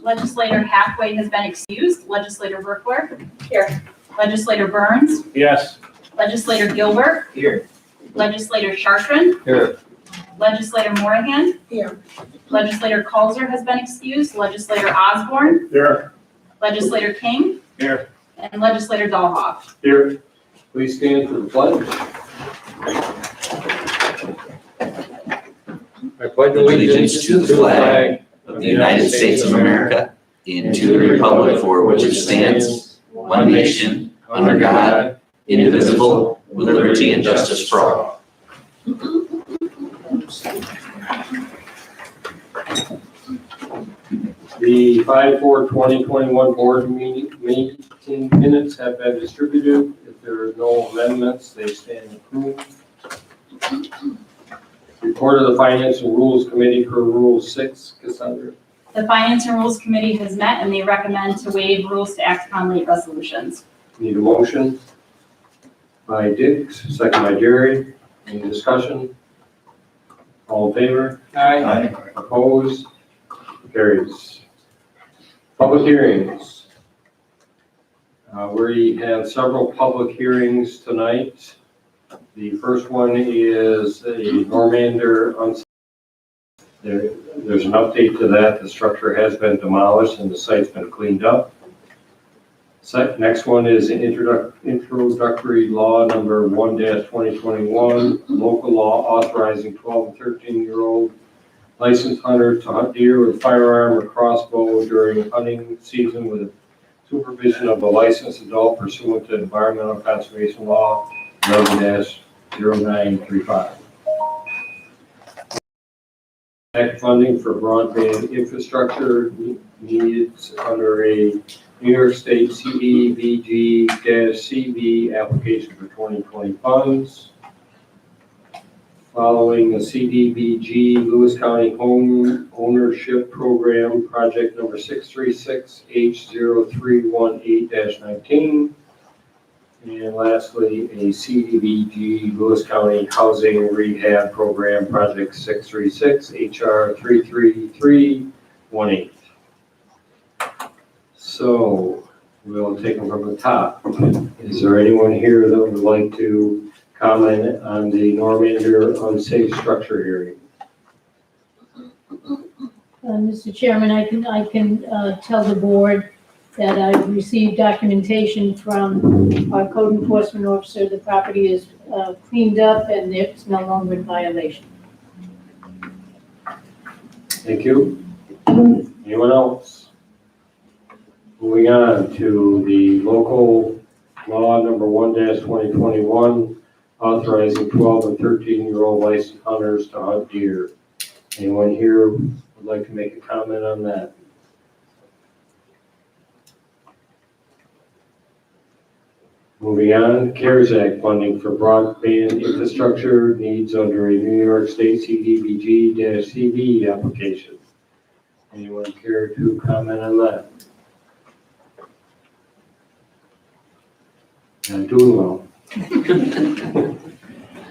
Legislator Hathaway has been excused. Legislator Brookler. Here. Legislator Burns. Yes. Legislator Gilbert. Here. Legislator Chartrand. Here. Legislator Morahan. Here. Legislator Kulzer has been excused. Legislator Osborne. Here. Legislator King. Here. And Legislator Dahlhoff. Here. Please stand for the pledge. I pledge allegiance to the flag of the United States of America and to the republic for which it stands, one nation, under God, indivisible, with liberty and justice for all. The 5/4/2021 board meeting minutes have been distributed. If there are no amendments, they stand approved. Report of the Finance and Rules Committee per Rule 6, Cassandra. The Finance and Rules Committee has met and they recommend to waive rules to act upon late resolutions. Need a motion by Dick, second by Jerry. Any discussion? All in favor? Aye. Opposed? Carries. Public hearings. We have several public hearings tonight. The first one is a Normander. There's an update to that. The structure has been demolished and the site's been cleaned up. Next one is an introductory law number 1-2021, local law authorizing 12 and 13-year-old licensed hunters to hunt deer with firearm or crossbow during hunting season with supervision of a licensed adult pursuant to environmental conservation law 11-0935. Act funding for broadband infrastructure needs under a New York State CDBG-CV application for 2020 funds. Following the CDBG Lewis County Home Ownership Program, project number 636H0318-19. And lastly, a CDBG Lewis County Housing Rehab Program, project 636HR33318. So we'll take them from the top. Is there anyone here that would like to comment on the Normander unsafe structure hearing? Mr. Chairman, I can tell the board that I've received documentation from our code enforcement officer. The property is cleaned up and it's no longer in violation. Thank you. Anyone else? Moving on to the local law number 1-2021, authorizing 12 and 13-year-old licensed hunters to hunt deer. Anyone here would like to make a comment on that? Moving on, CARES Act funding for broadband infrastructure needs under a New York State CDBG-CV application. Anyone care to comment on that? I'm doing well.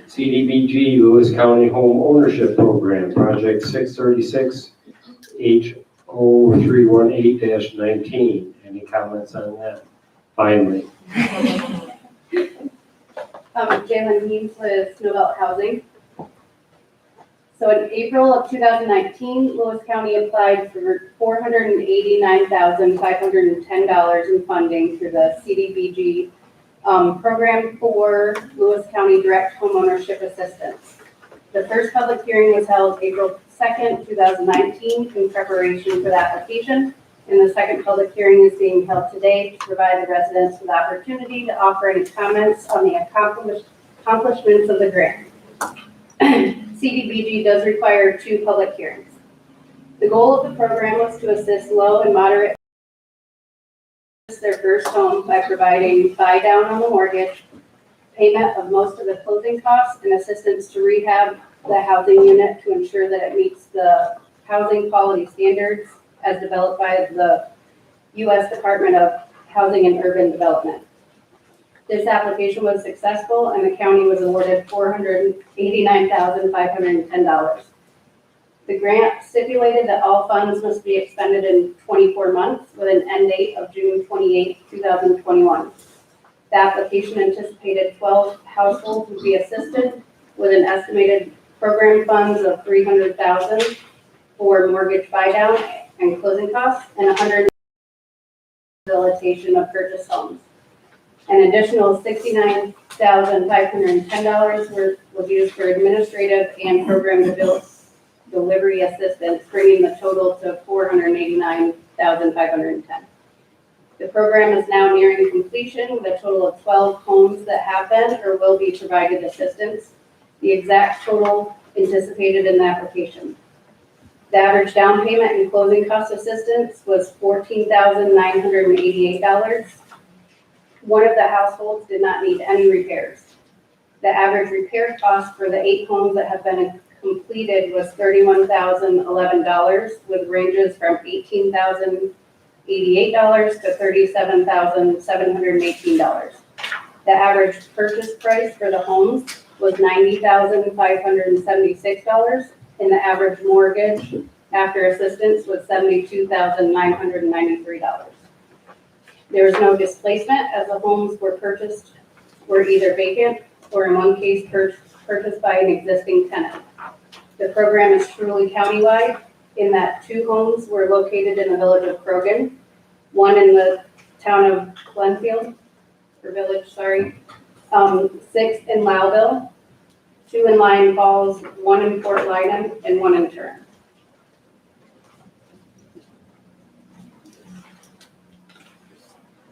CDBG Lewis County Home Ownership Program, project 636H0318-19. Any comments on that? Finally. Jalen Heames with Snowbelt Housing. So in April of 2019, Lewis County applied for $489,510 in funding through the CDBG program for Lewis County Direct Homeownership Assistance. The first public hearing was held April 2nd, 2019 in preparation for the application. And the second public hearing is being held today to provide the residents with the opportunity to offer any comments on the accomplishments of the grant. CDBG does require 2 public hearings. The goal of the program was to assist low and moderate their first home by providing buy down on the mortgage, payment of most of the closing costs, and assistance to rehab the housing unit to ensure that it meets the housing quality standards as developed by the U.S. Department of Housing and Urban Development. This application was successful and the county was awarded $489,510. The grant stipulated that all funds must be expended in 24 months with an end date of June 28, 2021. The application anticipated 12 households would be assisted with an estimated program funds of $300,000 for mortgage buydown and closing costs and $100,000 rehabilitation of purchase homes. An additional $69,510 was used for administrative and program delivery assistance, bringing the total to $489,510. The program is now nearing completion with a total of 12 homes that have been or will be provided assistance. The exact total anticipated in the application. The average down payment and closing cost assistance was $14,988. One of the households did not need any repairs. The average repair cost for the 8 homes that have been completed was $31,011, with ranges from $18,088 to $37,718. The average purchase price for the homes was $90,576, and the average mortgage after assistance was $72,993. There was no displacement as the homes were either vacant or in one case purchased by an existing tenant. The program is truly countywide in that 2 homes were located in the village of Krogan, 1 in the town of Glenfield, or village, sorry, 6 in Lowville, 2 in Lion Falls, 1 in Fort Lyden, and 1 in Turin.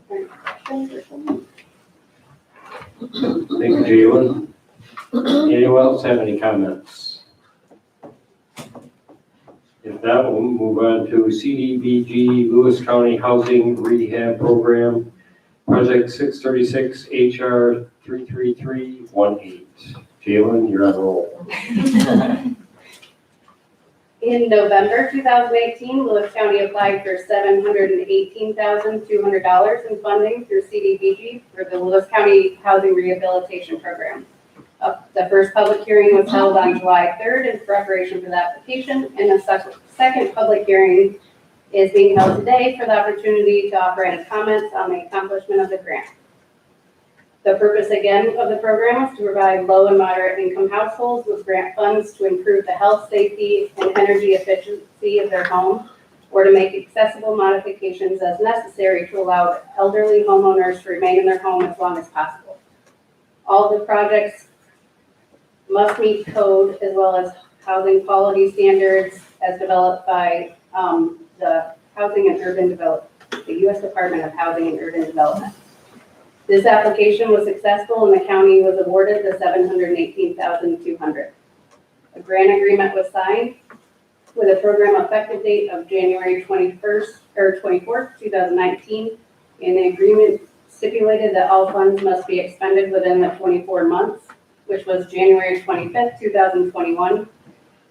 Thank you, Jalen. Anyone else have any comments? If not, we'll move on to CDBG Lewis County Housing Rehab Program, Project 636 HR 33318. Jalen, you're on roll. In November 2018, Lewis County applied for $718,200 in funding through CDBG for the Lewis County Housing Rehabilitation Program. The first public hearing was held on July 3rd in preparation for the application, and the second public hearing is being held today for the opportunity to offer any comments on the accomplishment of the grant. The purpose again of the program is to provide low and moderate income households with grant funds to improve the health, safety, and energy efficiency of their home, or to make accessible modifications as necessary to allow elderly homeowners to remain in their home as long as possible. All the projects must meet code as well as housing quality standards as developed by the U.S. Department of Housing and Urban Development. This application was successful and the county was awarded the $718,200. A grant agreement was signed with a program effective date of January 24th, 2019, and the agreement stipulated that all funds must be expended within the 24 months, which was January 25th, 2021.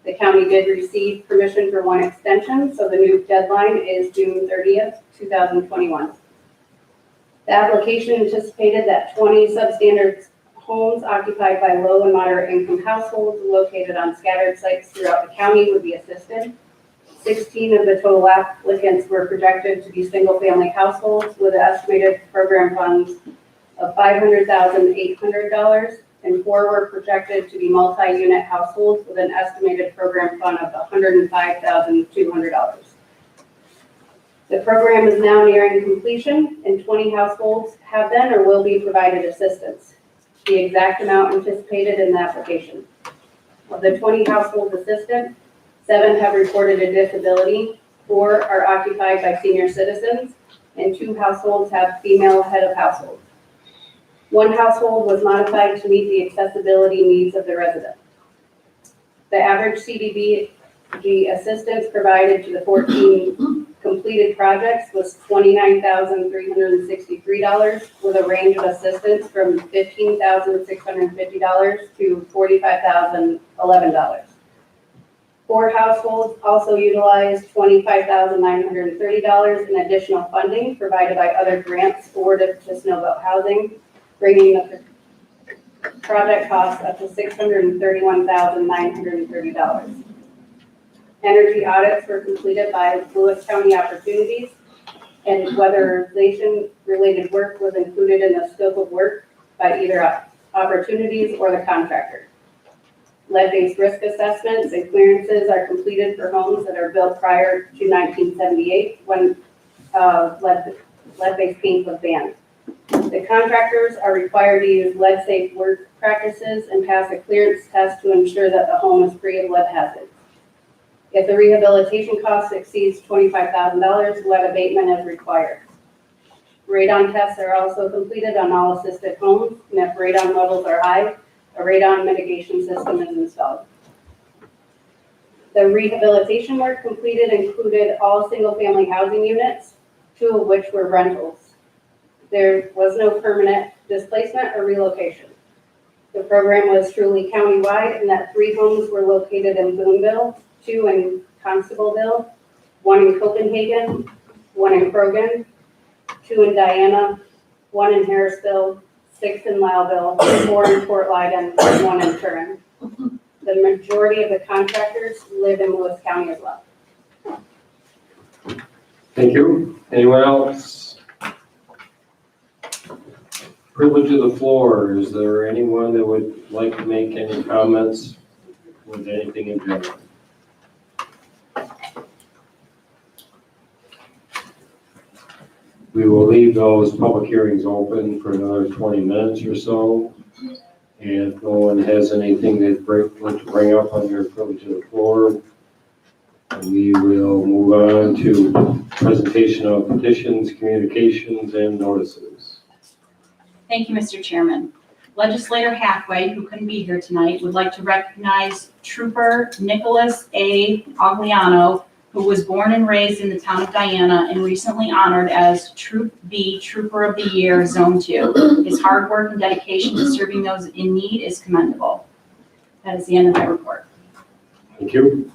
The county did receive permission for 1 extension, so the new deadline is June 30th, 2021. The application anticipated that 20 substandard homes occupied by low and moderate income households located on scattered sites throughout the county would be assisted. 16 of the total applicants were projected to be single-family households with estimated program funds of $500,800, and 4 were projected to be multi-unit households with an estimated program fund of $105,200. The program is now nearing completion, and 20 households have been or will be provided assistance. The exact amount anticipated in the application. Of the 20 households assisted, 7 have reported a disability, 4 are occupied by senior citizens, and 2 households have female head of household. 1 household was modified to meet the accessibility needs of the resident. The average CDBG assistance provided to the 14 completed projects was $29,363, with a range of assistance from $15,650 to $45,011. 4 households also utilized $25,930 in additional funding provided by other grants awarded to Snowbelt Housing, bringing the project cost up to $631,930. Energy audits were completed by Lewis County Opportunities, and weatherization-related work was included in the scope of work by either Opportunities or the contractor. Lead-based risk assessments and clearances are completed for homes that are built prior to 1978 when lead-based paint was banned. The contractors are required to use lead-safe work practices and pass a clearance test to ensure that the home is free of lead hazards. If the rehabilitation cost exceeds $25,000, lead abatement is required. Radon tests are also completed on all assisted homes, and if radon levels are high, a radon mitigation system is installed. The rehabilitation work completed included all single-family housing units, 2 of which were rentals. There was no permanent displacement or relocation. The program was truly countywide in that 3 homes were located in Boonville, 2 in Constableville, 1 in Copenhagen, 1 in Krogan, 2 in Diana, 1 in Harrisville, 6 in Lowville, 4 in Fort Lyden, and 1 in Turin. The majority of the contractors live in Lewis County as well. Thank you. Anyone else? Privilege of the floor. Is there anyone that would like to make any comments with anything in general? We will leave those public hearings open for another 20 minutes or so. And if no one has anything they'd like to bring up under privilege of the floor, we will move on to presentation of petitions, communications, and notices. Thank you, Mr. Chairman. Legislator Hathaway, who couldn't be here tonight, would like to recognize Trooper Nicholas A. Agliano, who was born and raised in the town of Diana and recently honored as Troop B Trooper of the Year, Zone 2. His hard work and dedication to serving those in need is commendable. That is the end of my report. Thank you.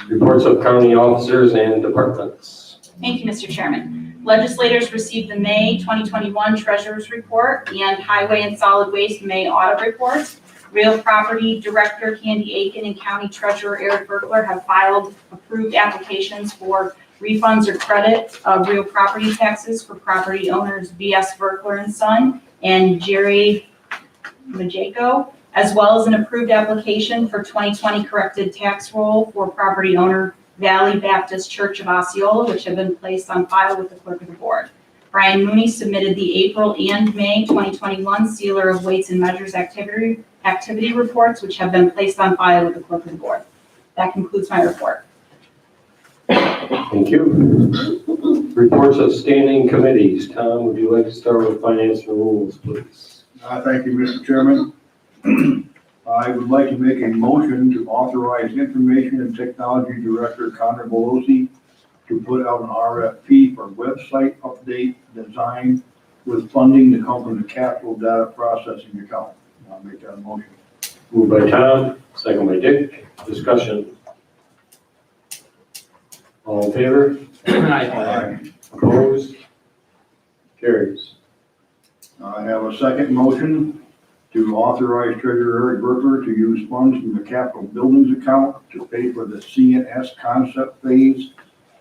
Reports of county officers and departments. Thank you, Mr. Chairman. Legislators received the May 2021 Treasurer's Report and Highway and Solid Waste May Audit Reports. Real Property Director Candy Aiken and County Treasurer Eric Berkler have filed approved applications for refunds or credit of real property taxes for property owners B.S. Berkler and Son and Jerry Majeko, as well as an approved application for 2020 corrected tax roll for property owner Valley Baptist Church of Osceola, which have been placed on file with the clerk of the board. Brian Mooney submitted the April and May 2021 Sealer of Weights and Measures activity reports, which have been placed on file with the clerk of the board. That concludes my report. Thank you. Reports of standing committees. Tom, would you like to start with finance and rules, please? Thank you, Mr. Chairman. I would like to make a motion to authorize Information and Technology Director Connor Belosi to put out an RFP for website update design with funding to come from the capital data processing account. I'll make that a motion. Moved by Tom, second by Dick. Discussion. All in favor? Aye. Opposed? Carries. I have a second motion to authorize Treasurer Eric Berkler to use funds from the capital buildings account to pay for the CNS concept phase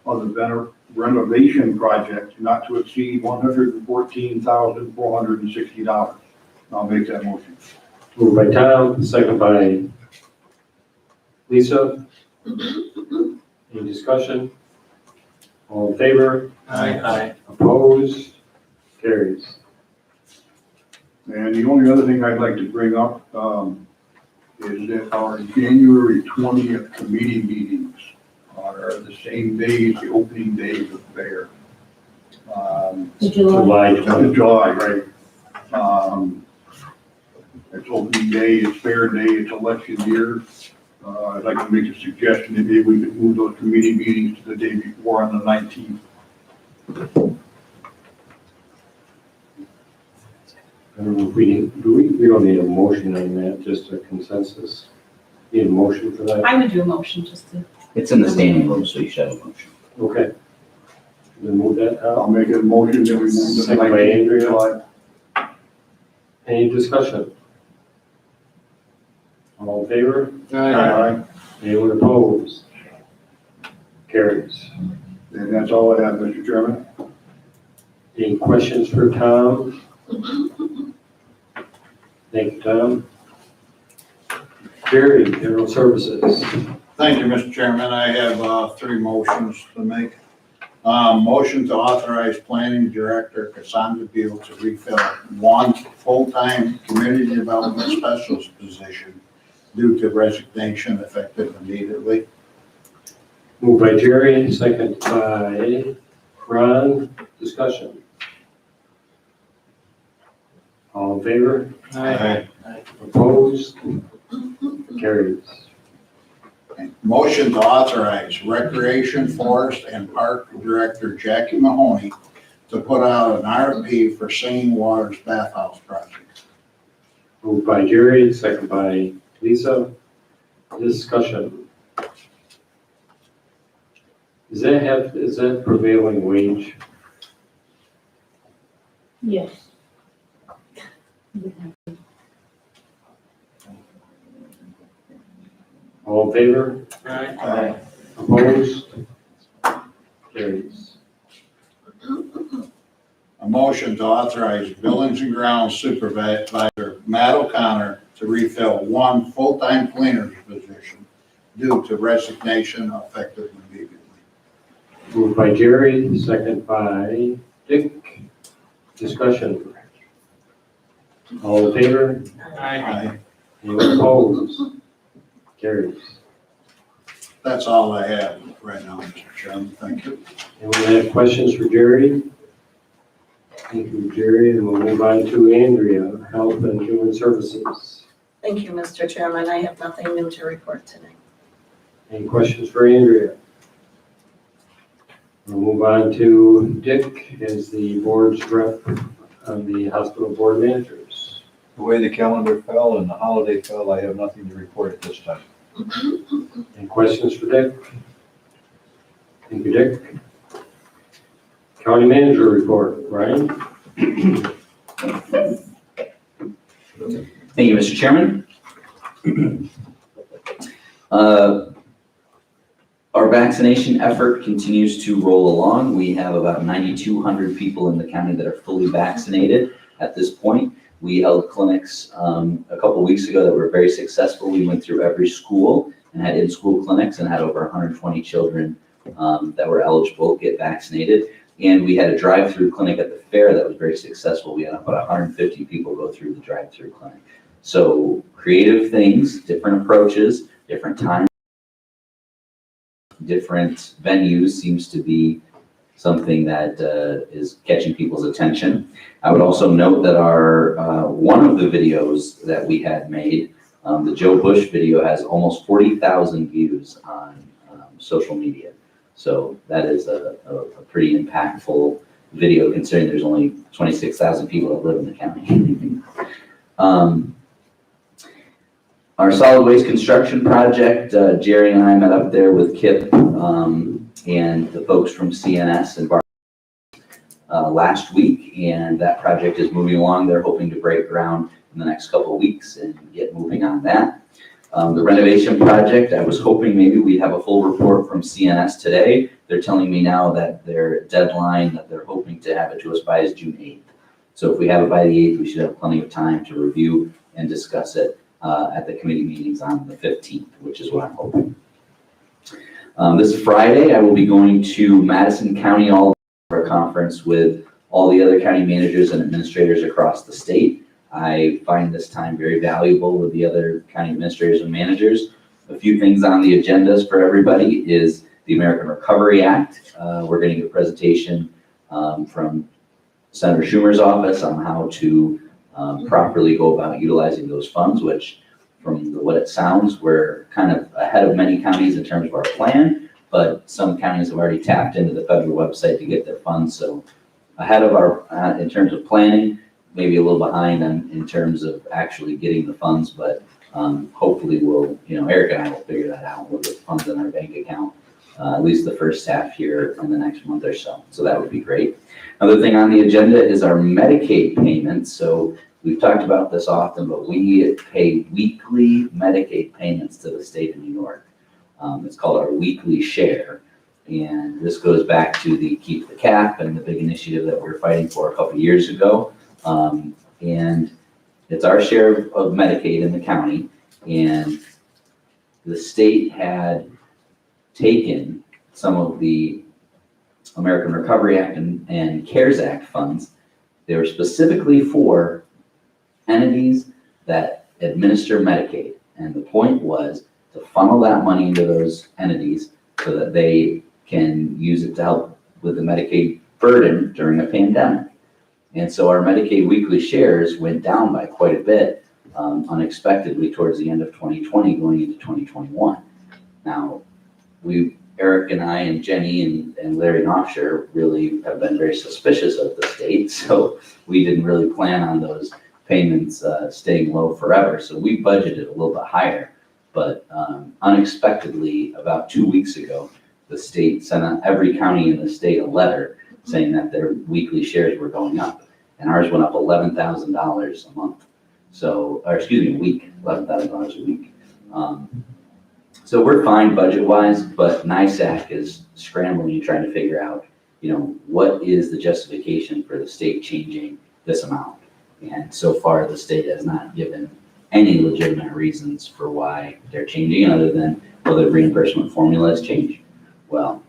of the renovation project not to exceed $114,460. I'll make that motion. Moved by Tom, second by Lisa. Any discussion? All in favor? Aye. Opposed? Carries. And the only other thing I'd like to bring up is that our January 20th committee meetings are the same days, the opening days of the fair. July 20th. July, right. It's opening day, it's fair day, it's election year. I'd like to make a suggestion that maybe we could move those committee meetings to the day before on the 19th. I don't know if we don't need a motion on that, just a consensus. Need a motion for that? I would do a motion just to. It's in the standing rules, so you should have a motion. Okay. Then move that I'll out. make a motion that we move to the Second by 19th. Andrea. July. Any discussion? All in favor? Aye. Anyone opposed? Carries. And that's all I have, Mr. Chairman. Any questions for Tom? Thank you, Tom. Jerry, General Services. Thank you, Mr. Chairman. I have three motions to make. Motion to authorize Planning Director Cassandra Beal to refill one full-time Community Development Specialist position due to resignation effective immediately. Moved by Jerry, second by Ron. Discussion. All in favor? Aye. Opposed? Carries. Motion to authorize Recreation, Forest, and Park Director Jackie Mahoney to put out an RFP for Singing Waters Bathhouse Project. Moved by Jerry, second by Lisa. Discussion. Is that prevailing wage? Yes. All in favor? Aye. Opposed? Carries. A motion to authorize Buildings and Grounds Supervisor Matt O'Connor to refill one full-time cleaner's position due to resignation effective immediately. Moved by Jerry, second by Dick. Discussion. All in favor? Aye. Anyone opposed? Carries. That's all I have right now, Mr. Chairman. Thank you. Anyone have questions for Jerry? Thank you, Jerry, and we'll move on to Andrea, Health and Human Services. Thank you, Mr. Chairman. I have nothing new to report today. Any questions for Andrea? We'll move on to Dick as the board's rep on the hospital board managers. The way the calendar fell and the holiday fell, I have nothing to report at this time. Any questions for Dick? Thank you, Dick. County manager report, Ryan? Thank you, Mr. Chairman. Our vaccination effort continues to roll along. We have about 9,200 people in the county that are fully vaccinated at this point. We held clinics a couple weeks ago that were very successful. We went through every school and had in-school clinics and had over 120 children that were eligible to get vaccinated. And we had a drive-through clinic at the fair that was very successful. We had about 150 people go through the drive-through clinic. So creative things, different approaches, different times, different venues seems to be something that is catching people's attention. I would also note that our one of the videos that we had made, the Joe Bush video, has almost 40,000 views on social media. So that is a pretty impactful video considering there's only 26,000 people that live in the county. Our solid waste construction project, Jerry and I met up there with Kip and the folks from CNS and Bar last week, and that project is moving along. They're hoping to break ground in the next couple of weeks and get moving on that. The renovation project, I was hoping maybe we'd have a full report from CNS today. They're telling me now that their deadline that they're hoping to have it to us by is June 8th. So if we have it by the 8th, we should have plenty of time to review and discuss it at the committee meetings on the 15th, which is what I'm hoping. This Friday, I will be going to Madison County All for a conference with all the other county managers and administrators across the state. I find this time very valuable with the other county administrators and managers. A few things on the agendas for everybody is the American Recovery Act. We're going to get a presentation from Senator Schumer's office on how to properly go about utilizing those funds, which from what it sounds, we're kind of ahead of many counties in terms of our plan, but some counties have already tapped into the federal website to get their funds. So ahead of our, in terms of planning, maybe a little behind in terms of actually getting the funds, but hopefully we'll, Eric and I will figure that out. We'll get funds in our bank account, at least the first half here in the next month or so. So that would be great. Another thing on the agenda is our Medicaid payment. So we've talked about this often, but we pay weekly Medicaid payments to the state of New York. It's called our weekly share. And this goes back to the Keep the Cap and the big initiative that we were fighting for a couple years ago. And it's our share of Medicaid in the county. And the state had taken some of the American Recovery Act and CARES Act funds. They were specifically for entities that administer Medicaid. And the point was to funnel that money into those entities so that they can use it to help with the Medicaid burden during a pandemic. And so our Medicaid weekly shares went down by quite a bit unexpectedly towards the end of 2020 going into 2021. Now, Eric and I and Jenny and Larry Knopfshire really have been very suspicious of the state, so we didn't really plan on those payments staying low forever. So we budgeted a little bit higher, but unexpectedly, about 2 weeks ago, the state sent out every county in the state a letter saying that their weekly shares were going up, and ours went up $11,000 a month. So, or excuse me, a week, $11,000 a week. So we're fine budget-wise, but NISAC is scrambling and trying to figure out, what is the justification for the state changing this amount? And so far, the state has not given any legitimate reasons for why they're changing, other than, well, the reimbursement formula has changed. Well,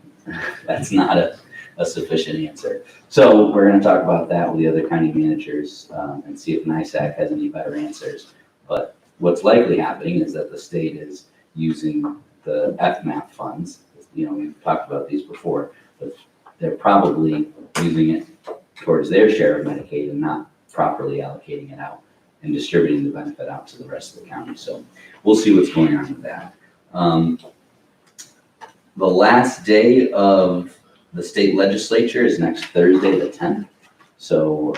that's not a sufficient answer. So we're going to talk about that with the other county managers and see if NISAC has any better answers. But what's likely happening is that the state is using the FMAP funds. We've talked about these before, but they're probably using it towards their share of Medicaid and not properly allocating it out and distributing the benefit out to the rest of the county. So we'll see what's going on with that. The last day of the state legislature is next Thursday, the 10th. So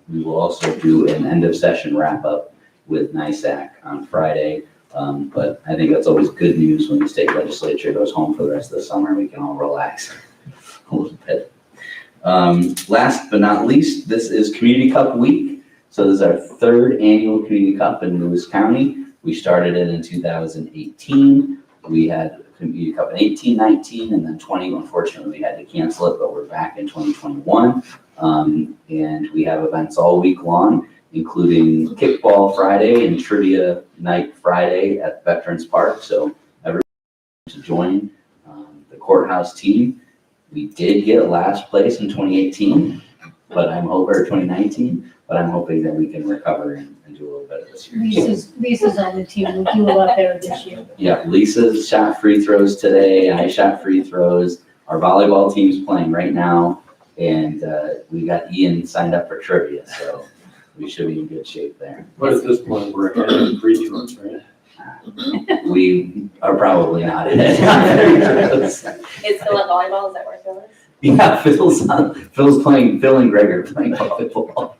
we will also do an end of session wrap up with NISAC on Friday. But I think that's always good news when the state legislature goes home for the rest of the summer. We can all relax a little bit. Last but not least, this is Community Cup Week. So this is our third annual Community Cup in Lewis County. We started it in 2018. We had Community Cup in 18, 19, and then 20. Unfortunately, we had to cancel it, but we're back in 2021. And we have events all week long, including kickball Friday and trivia night Friday at Veterans Park. So everyone to join the courthouse team. We did get last place in 2018, but or 2019, but I'm hoping that we can recover and do a little better this year. Lisa's on the team, we'll do a lot better this year. Yeah, Lisa shot free throws today. I shot free throws. Our volleyball team's playing right now, and we got Ian signed up for trivia, so we should be in good shape there. But at this point, we're ahead of free throws, right? We are probably not ahead. It's still at volleyball, is that where Phil is? Yeah, Phil's playing, Phil and Greg are playing football.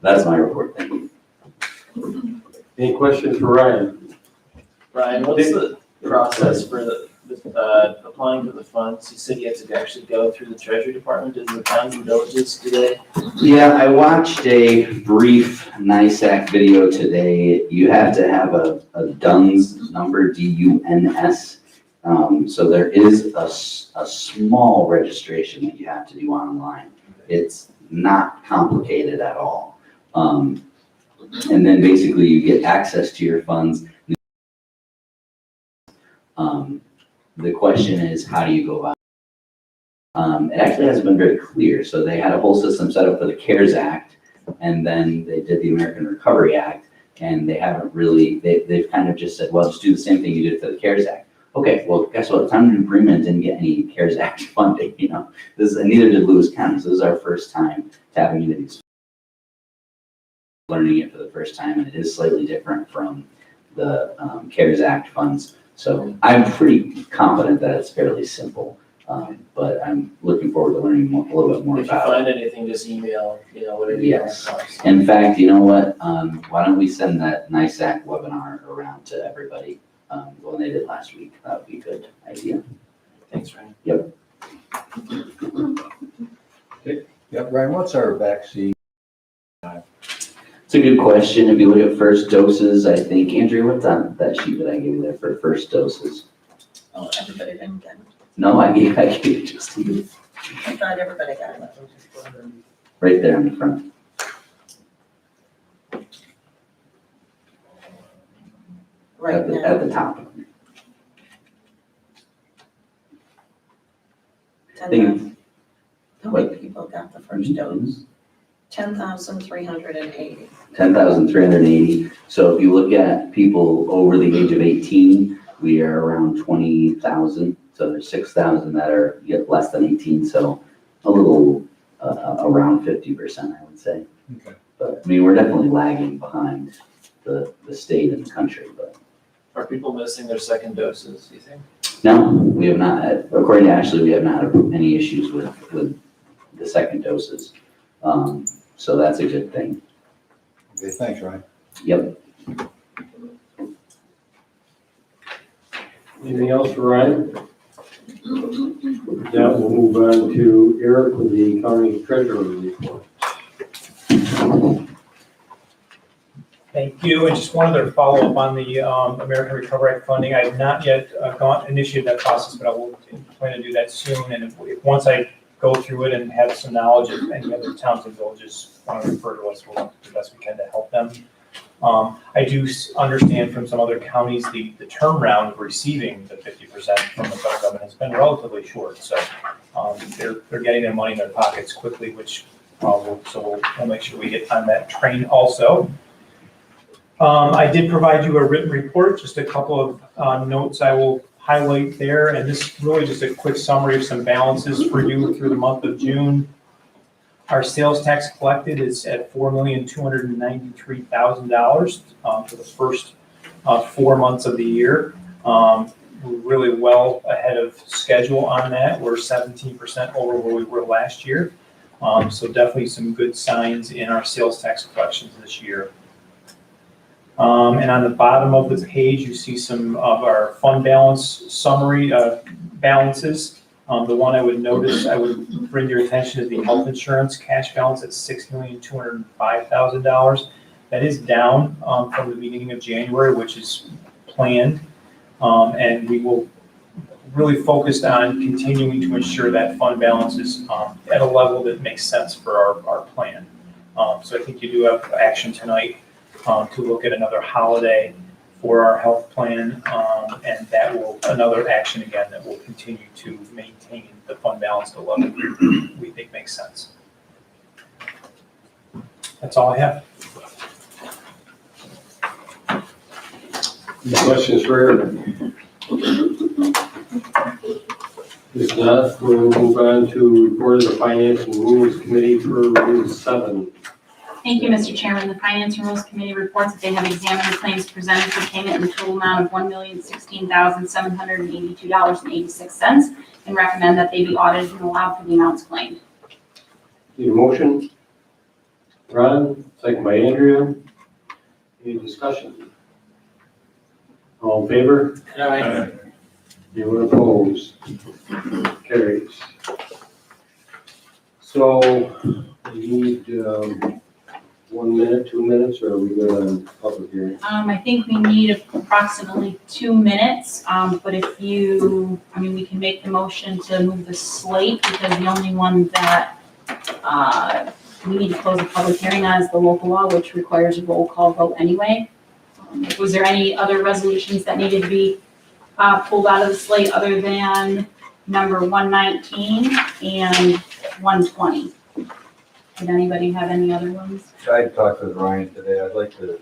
That's my report, thank you. Any questions for Ryan? Ryan, what's the process for applying for the funds? You said you had to actually go through the Treasury Department. Does the towns and villages, do they? Yeah, I watched a brief NISAC video today. You have to have a DUNS number, DUNS. So there is a small registration that you have to do online. It's not complicated at all. And then basically you get access to your funds. The question is, how do you go about it? It actually hasn't been very clear. So they had a whole system set up for the CARES Act, and then they did the American Recovery Act, and they haven't really, they've kind of just said, well, just do the same thing you did for the CARES Act. Okay, well, guess what? Time to Bremen didn't get any CARES Act funding, and neither did Lewis County. So this is our first time tapping into these, learning it for the first time, and it is slightly different from the CARES Act funds. So I'm pretty confident that it's fairly simple, but I'm looking forward to learning a little bit more If you about it. find anything, just email, whatever. Yes. You want. In fact, you know what? Why don't we send that NISAC webinar around to everybody? When they did last week, that would be a good idea. Thanks, Ryan. Yep. Yeah, Ryan, what's our vaccine? It's a good question. If you look at first doses, I think, Andrew, what's on that sheet that I gave you there for first doses? Oh, everybody didn't get it. No, I gave it just to you, I thought everybody got it. right there in the front. Right At the now, top. 10,000. How many What? people got the first dose? 10,380. 10,380. So if you look at people over the age of 18, we are around 20,000. So there's 6,000 that are yet less than 18. So a little around 50%, I would say. Okay. But I mean, we're definitely lagging behind the state and the country. But Are people missing their second doses, do you think? no, we have not. According to Ashley, we have not had any issues with the second doses. So that's a good thing. Okay, thanks, Ryan. Yep. Anything else for Ryan? Now we'll move on to Eric with the county treasurer report. Thank you. And just one other follow-up on the American Recovery Act funding. I have not yet initiated that process, but I will plan to do that soon. And if once I go through it and have some knowledge of any other towns and villages want to refer to us, we'll do the best we can to help them. I do understand from some other counties, the turnaround of receiving the 50% from the federal government has been relatively short. So they're getting their money in their pockets quickly, which we'll make sure we get on that train also. I did provide you a written report, just a couple of notes I will highlight there, and this is really just a quick summary of some balances for you through the month of June. Our sales tax collected is at $4,293,000 for the first 4 months of the year. We're really well ahead of schedule on that. We're 17% over where we were last year. So definitely some good signs in our sales tax collections this year. And on the bottom of the page, you see some of our fund balance summary balances. The one I would bring your attention to the health insurance cash balance at $6,205,000. That is down from the beginning of January, which is planned. And we will really focus on continuing to ensure that fund balance is at a level that makes sense for our plan. So I think you do have action tonight to look at another holiday for our health plan, and that will, another action again, that will continue to maintain the fund balance to a level we think makes sense. That's all I have. Any questions for Eric? If not, we'll move on to report of the Finance and Rules Committee for Rule 7. Thank you, Mr. Chairman. The Finance and Rules Committee reports that they have examined the claims presented for payment in the total amount of $1,016,782.86 and recommend that they be audited and allowed for the amounts claimed. Need a motion? Ron, second by Andrea. Any discussion? All in favor? Aye. Anyone opposed? Carries. So we need 1 minute, 2 minutes, or are we good on public hearing? I think we need approximately 2 minutes, but if you, we can make the motion to move the slate, because the only one that we need to close the public hearing on is the local law, which requires a roll call vote anyway. Was there any other resolutions that needed to be pulled out of the slate other than number 119 and 120? Did anybody have any other ones? I talked with Ryan today. I'd like to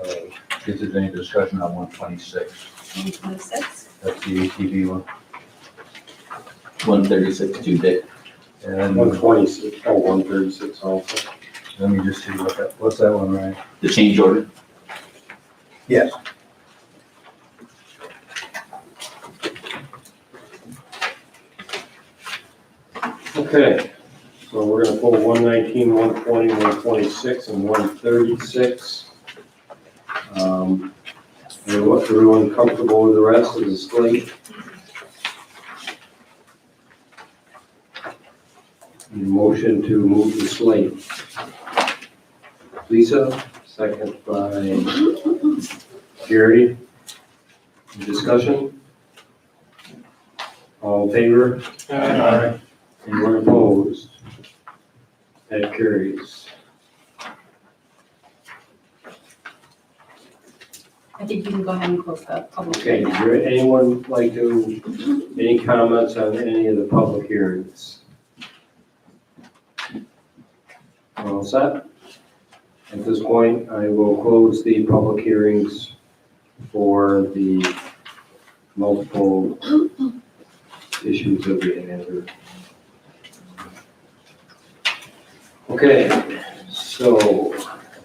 see if there's any discussion on 126. 126? That's the ATV one. 136 due date. And 126, 136 also. let me just see what's that one, Ryan? The change order. Yes. Okay, so we're gonna pull 119, 120, 126, and 136. Everyone comfortable with the rest of the slate? Need a motion to move the slate. Lisa, second by Gary. Discussion? All in favor? Anyone opposed? That carries. I think you can go ahead and close the public Okay, hearing does now. there anyone like to, any comments on any of the public hearings? All set? At this point, I will close the public hearings for the multiple issues that we have. Okay, so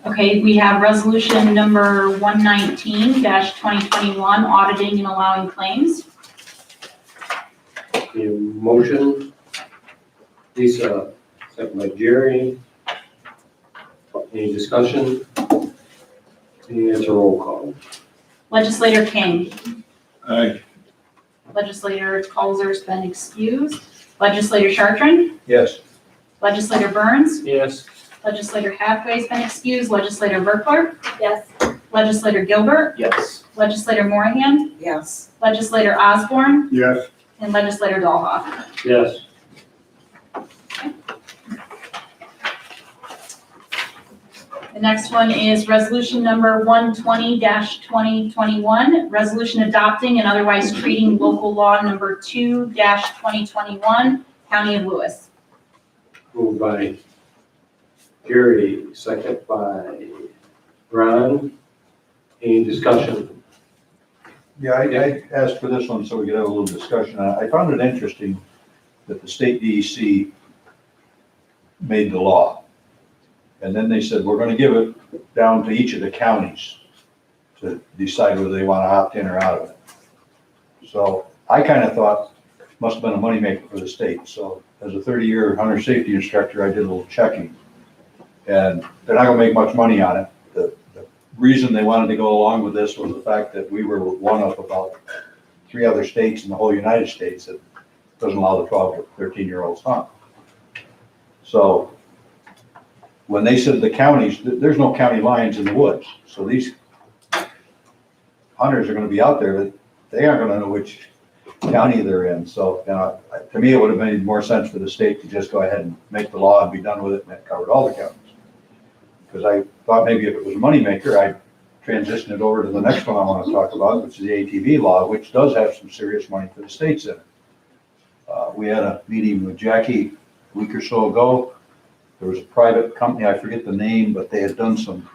Okay, we have resolution number 119-2021, auditing and allowing claims. the motion, Lisa, second by Jerry. Any discussion? Any answer roll call? Legislator King. Aye. Legislator Colzer's been excused. Legislator Chartran. Yes. Legislator Burns. Yes. Legislator Hathaway's been excused. Legislator Berkler. Yes. Legislator Gilbert. Yes. Legislator Morahan. Yes. Legislator Osborne. Yes. And Legislator Dahlhoff. Yes. The next one is resolution number 120-2021, resolution adopting and otherwise treating local law number 2-2021, County of Lewis. Moved by Jerry, second by Ron. Any discussion? Yeah, I asked for this one so we could have a little discussion. I found it interesting that the state DEC made the law. And then they said, we're gonna give it down to each of the counties to decide whether they wanna opt in or out of it. So I kinda thought, must have been a moneymaker for the state. So as a 30-year hunter safety instructor, I did a little checking. And they're not gonna make much money on it. The reason they wanted to go along with this was the fact that we were one of about 3 other states in the whole United States that doesn't allow the 12 to 13-year-olds hunt. So when they said the counties, there's no county lines in the woods. So these hunters are gonna be out there, but they aren't gonna know which county they're in. So, you know, to me, it would have made more sense for the state to just go ahead and make the law and be done with it, and it covered all the counties. Because I thought maybe if it was a moneymaker, I'd transition it over to the next one I want to talk about, which is the ATV law, which does have some serious money for the states in it. We had a meeting with Jackie a week or so ago. There was a private company, I forget the name, but they had done some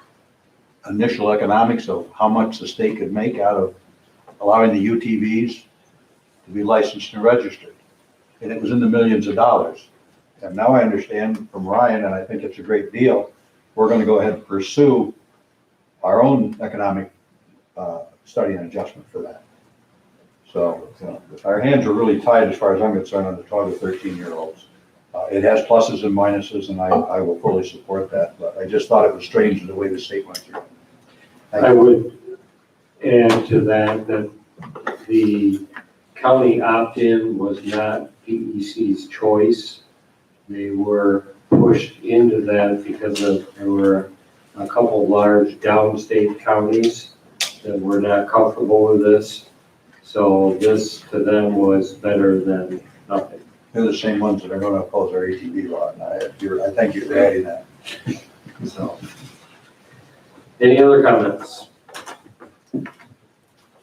initial economics of how much the state could make out of allowing the UTVs to be licensed and registered. And it was in the millions of dollars. And now I understand from Ryan, and I think it's a great deal, we're gonna go ahead and pursue our own economic study and adjustment for that. So, you know, our hands are really tied as far as I'm concerned on the 12 to 13-year-olds. It has pluses and minuses, and I will fully support that, but I just thought it was strange the way the state went through it. Thank I you. would add to that, that the county opt-in was not DEC's choice. They were pushed into that because there were a couple large downstate counties that were not comfortable with this. So this to them was better than nothing. They're the same ones that are gonna oppose our ATV law, and I thank you for adding that. So, any other comments?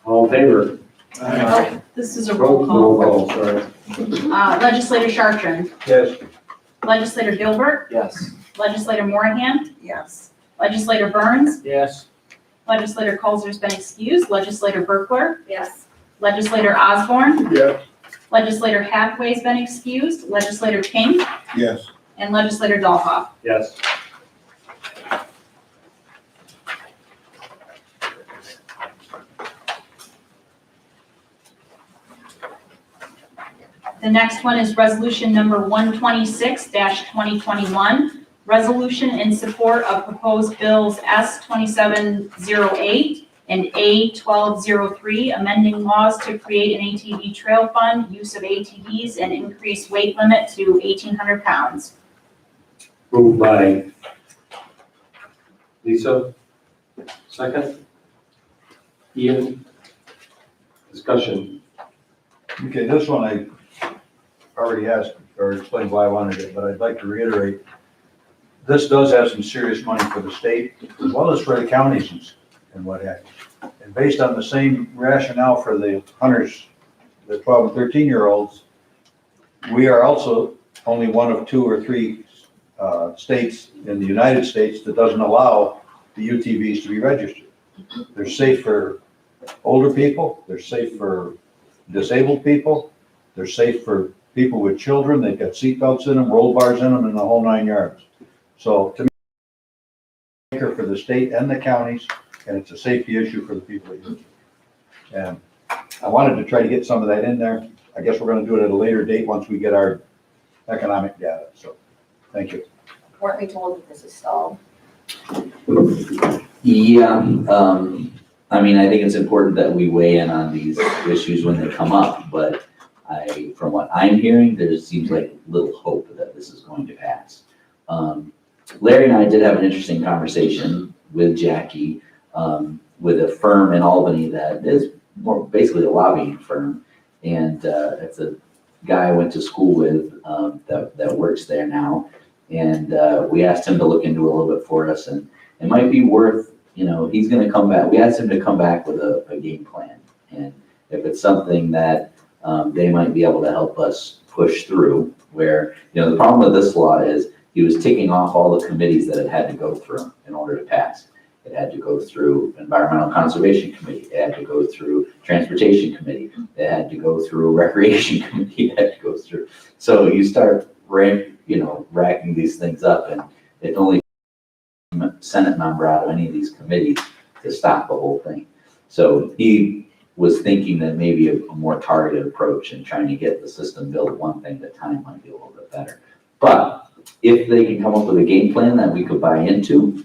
All in favor? Oh, this is a roll call. Roll call, sorry. Legislator Chartran. Yes. Legislator Gilbert. Yes. Legislator Morahan. Yes. Legislator Burns. Yes. Legislator Colzer's been excused. Legislator Berkler. Yes. Legislator Osborne. Yes. Legislator Hathaway's been excused. Legislator King. Yes. And Legislator Dahlhoff. Yes. The next one is resolution number 126-2021, resolution in support of proposed bills S2708 and A1203, amending laws to create an ATV trail fund, use of ATVs, and increase weight limit to 1,800 pounds. Moved by Lisa, second. Ian, discussion. Okay, this one already asked or explained why I wanted it, but I'd like to reiterate, this does have some serious money for the state as well as for the counties and what have you. And based on the same rationale for the hunters, the 12 and 13-year-olds, we are also only one of 2 or 3 states in the United States that doesn't allow the UTVs to be registered. They're safe for older people, they're safe for disabled people, they're safe for people with children, they've got seatbelts in them, roll bars in them, and the whole 9 yards. So to me, for the state and the counties, and it's a safety issue for the people that use it. And I wanted to try to get some of that in there. I guess we're gonna do it at a later date once we get our economic data, so, thank you. Weren't we told that this is stalled? Yeah, I mean, I think it's important that we weigh in on these issues when they come up, but from what I'm hearing, there seems like little hope that this is going to pass. Larry and I did have an interesting conversation with Jackie, with a firm in Albany that is more basically a lobbying firm. And it's a guy I went to school with that works there now. And we asked him to look into it a little bit for us, and it might be worth, he's gonna come back. We asked him to come back with a game plan. And if it's something that they might be able to help us push through, where, the problem with this law is he was ticking off all the committees that it had to go through in order to pass. It had to go through Environmental Conservation Committee, it had to go through Transportation Committee, it had to go through Recreation Committee, it had to go through. So you start racking these things up, and it only Senate member out of any of these committees to stop the whole thing. So he was thinking that maybe a more targeted approach and trying to get the system built one thing at a time might be a little bit better. But if they can come up with a game plan that we could buy into,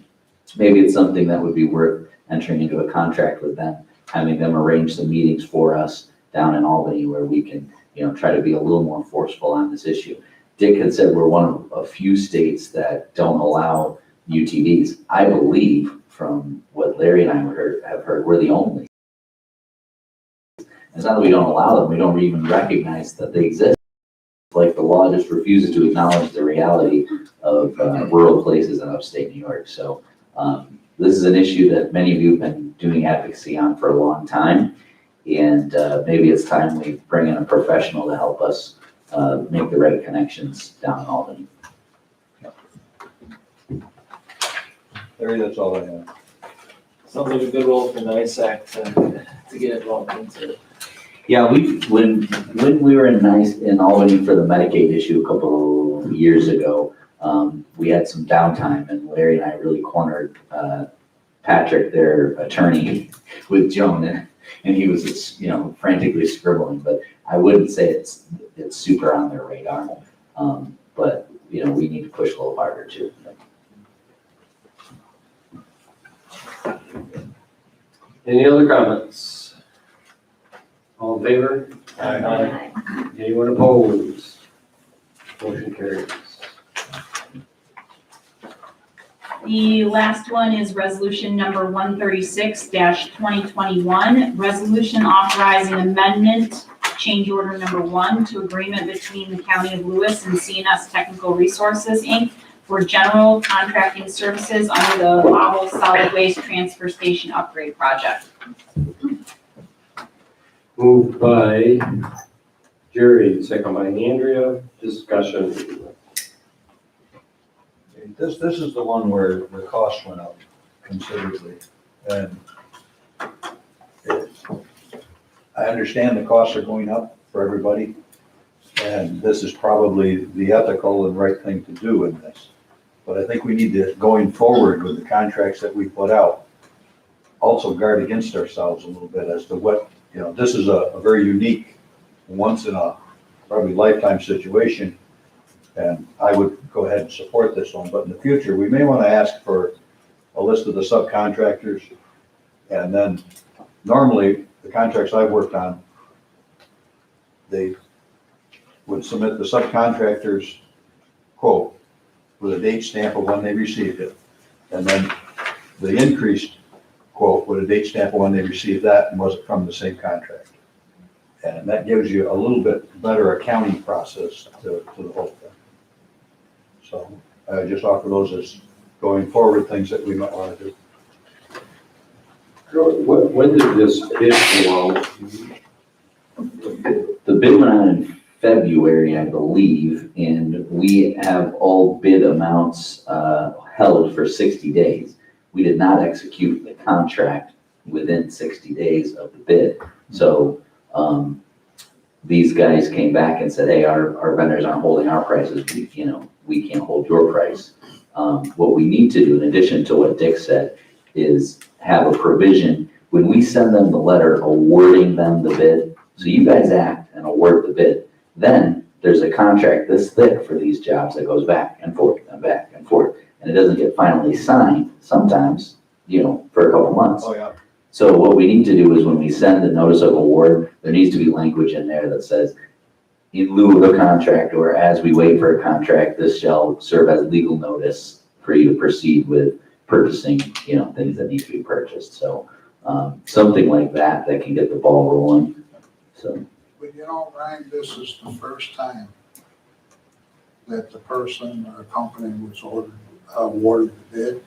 maybe it's something that would be worth entering into a contract with them, having them arrange some meetings for us down in Albany where we can, try to be a little more forceful on this issue. Dick had said we're one of a few states that don't allow UTVs. I believe from what Larry and I have heard, we're the only. It's not that we don't allow them, we don't even recognize that they exist. Like the law just refuses to acknowledge the reality of rural places in upstate New York. So this is an issue that many of you have been doing advocacy on for a long time. And maybe it's time we bring in a professional to help us make the right connections down in Albany. Larry, that's all I have. Sounds like a good role for NISAC to get involved into. Yeah, when we were in Albany for the Medicaid issue a couple of years ago, we had some downtime, and Larry and I really cornered Patrick, their attorney, with Joan, and he was frantically scribbling. But I wouldn't say it's super on their radar. But we need to push a little harder too. Any other comments? All in favor? Aye. Anyone opposed? Motion carries. The last one is resolution number 136-2021, resolution authorizing amendment, change order number 1 to agreement between the County of Lewis and CNS Technical Resources, Inc. for general contracting services under the Lowell Solid Waste Transfer Station Upgrade Project. Moved by Jerry, second by Andrea. Discussion. This is the one where the cost went up considerably. And I understand the costs are going up for everybody. And this is probably the ethical and right thing to do in this. But I think we need to, going forward with the contracts that we put out, also guard against ourselves a little bit as to what, this is a very unique, once in a probably lifetime situation. And I would go ahead and support this one, but in the future, we may want to ask for a list of the subcontractors. And then normally, the contracts I've worked on, they would submit the subcontractors quote with a date stamp of when they received it. And then the increased quote with a date stamp of when they received that, and was it from the same contract. And that gives you a little bit better accounting process to the whole thing. So I just offer those as going forward, things that we might want to do. When did this bid go out? The bid went out in February, I believe, and we have all bid amounts held for 60 days. We did not execute the contract within 60 days of the bid. So these guys came back and said, hey, our vendors aren't holding our prices. We can't hold your price. What we need to do, in addition to what Dick said, is have a provision when we send them the letter awarding them the bid. So you guys act and award the bid. Then there's a contract this thick for these jobs that goes back and forth and back and forth. And it doesn't get finally signed sometimes, for a couple months. Oh, yeah. So what we need to do is when we send the notice of award, there needs to be language in there that says, in lieu of a contract or as we wait for a contract, this shall serve as legal notice for you to proceed with purchasing, things that need to be purchased. So something like that can get the ball rolling. So. But Ryan, this is the first time that the person or company was awarded the bid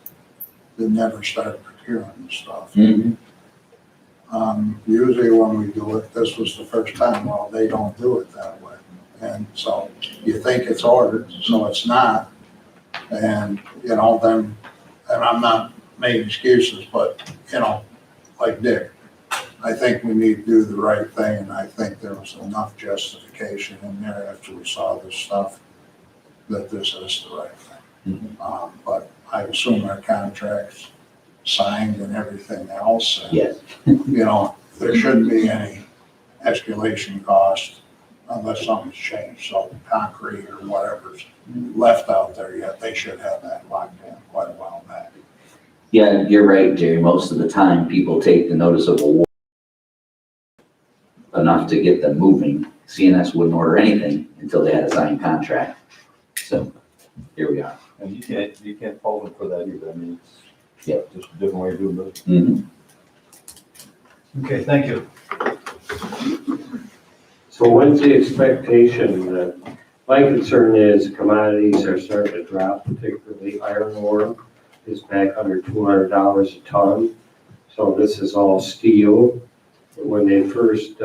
that never started procuring the stuff. Mm-hmm. Usually when we do it, this was the first time, well, they don't do it that way. And so you think it's ordered, so it's not. And, then, and I'm not making excuses, but, like Dick, I think we need to do the right thing, and I think there was enough justification in there after we saw this stuff that this is the right thing. But I assume our contract's signed and everything else. And, Yes. There shouldn't be any escalation cost unless something's changed. So concrete or whatever's left out there yet, they should have that locked in quite a while back. Yeah, you're right, Jerry. Most of the time, people take the notice of award enough to get them moving. CNS wouldn't order anything until they had a signed contract. So here we are. And you can't fault them for that either. I mean, it's Yeah. just a different way of doing business. Mm-hmm. Okay, thank you. So when's the expectation that, my concern is commodities are starting to drop, particularly iron ore is back under $200 a ton. So this is all steel. When they first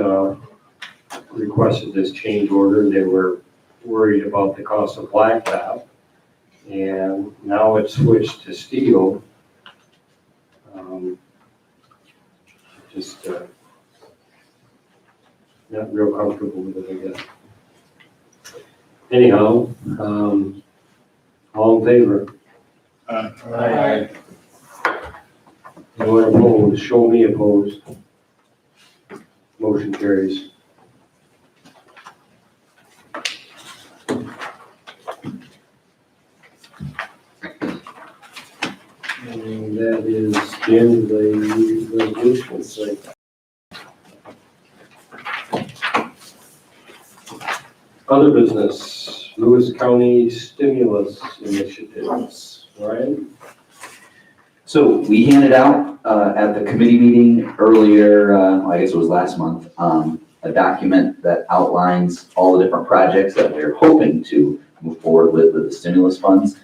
requested this change order, they were worried about the cost of blacktop. And now it's switched to steel. Not real comfortable with it, I guess. Anyhow, all in favor? Aye. Anyone opposed? Show me opposed. Motion carries. And that is the end of the resolution cycle. Other business, Lewis County stimulus initiatives, Ryan? So we handed out at the committee meeting earlier, I guess it was last month, a document that outlines all the different projects that we're hoping to move forward with the stimulus funds.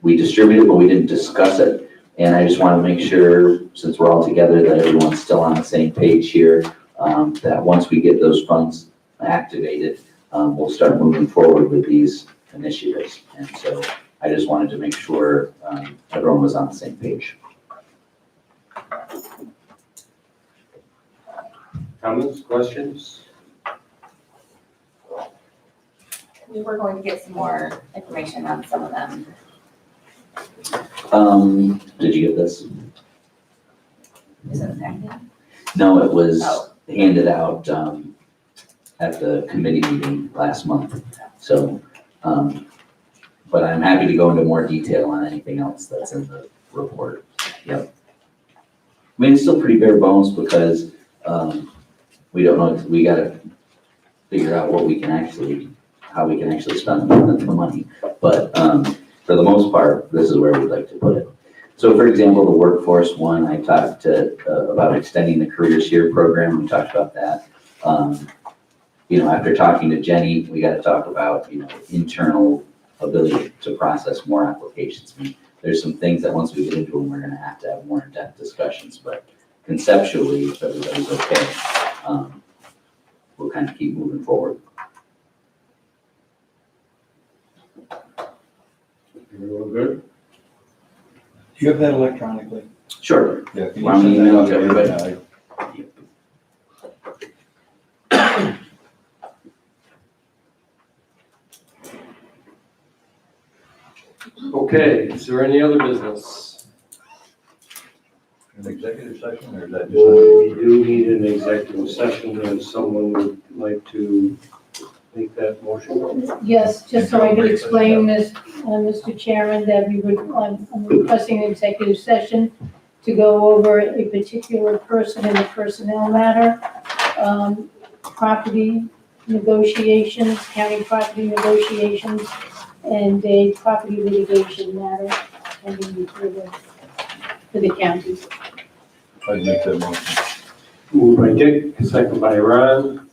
We distributed, but we didn't discuss it. And I just want to make sure, since we're all together, that everyone's still on the same page here, that once we get those funds activated, we'll start moving forward with these initiatives. And so I just wanted to make sure everyone was on the same page. Comments, questions? We were going to get some more information on some of them. Did you get this? Is it a packet? No, it was Oh. handed out at the committee meeting last month. So, but I'm happy to go into more detail on anything else that's in the report. Yep. I mean, it's still pretty bare bones because we don't know, we gotta figure out what we can actually, how we can actually spend the money. But for the most part, this is where we'd like to put it. So for example, the workforce one, I talked about extending the Careers Here program. We talked about that. After talking to Jenny, we got to talk about, internal ability to process more applications. I mean, there's some things that once we get into them, we're going to have more in-depth discussions, but conceptually, if everybody's okay, we'll kind of keep moving forward. Everyone good? Do you have that electronically? Sure. Yeah. can you Want me to send that email it to everybody? Yeah, Okay, is there any other business? An executive session, or is that just? We do need an executive session, and someone would like to make that motion. Yes, just so I could explain this, Mr. Chairman, that I'm requesting an executive session to go over a particular person in a personnel matter, property negotiations, county property negotiations, and a property litigation matter pending for the county. I'd make that motion. Moved by Dick, second by Ron.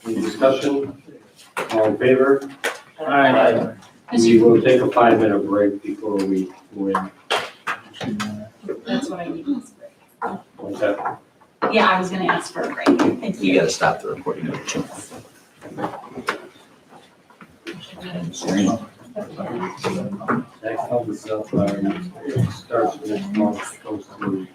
Any discussion? All in favor? Aye. We will take a 5-minute break before we go in. That's what I need. Like that. Yeah, I was gonna ask for a break. Thank You gotta stop the recording of the channel. That covers up, starts with this month, goes through.